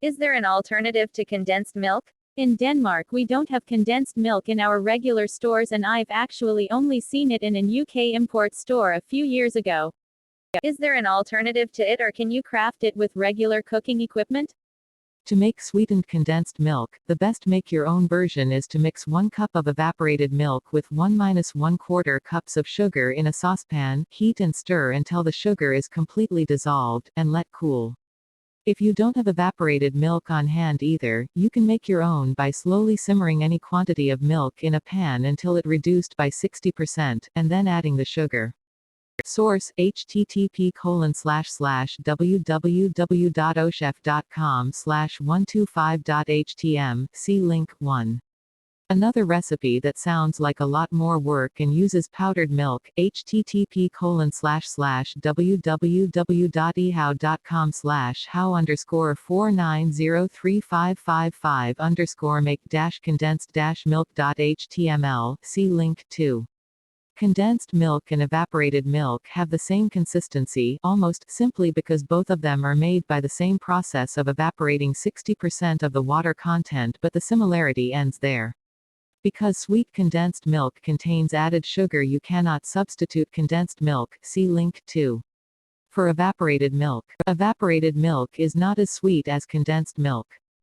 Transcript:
Is there an alternative to condensed milk? In Denmark, we don't have condensed milk in our regular stores, and I've actually only seen it in an UK import store a few years ago. Is there an alternative to it, or can you craft it with regular cooking equipment? To make sweetened condensed milk, the best make-your-own version is to mix 1 cup of evaporated milk with 1-1/4 cups of sugar in a saucepan, heat and stir until the sugar is completely dissolved, and let cool. If you don't have evaporated milk on hand either, you can make your own by slowly simmering any quantity of milk in a pan until it reduced by 60%, and then adding the sugar. Source: http://www.ochef.com/125.htm, see link 1. Another recipe that sounds like a lot more work and uses powdered milk, http://www.ehau.com/how_4903555_make-condensed-milk.html, see link 2. Condensed milk and evaporated milk have the same consistency, almost, simply because both of them are made by the same process of evaporating 60% of the water content, but the similarity ends there. Because sweet condensed milk contains added sugar, you cannot substitute condensed milk, see link 2. For evaporated milk is not as sweet as condensed milk.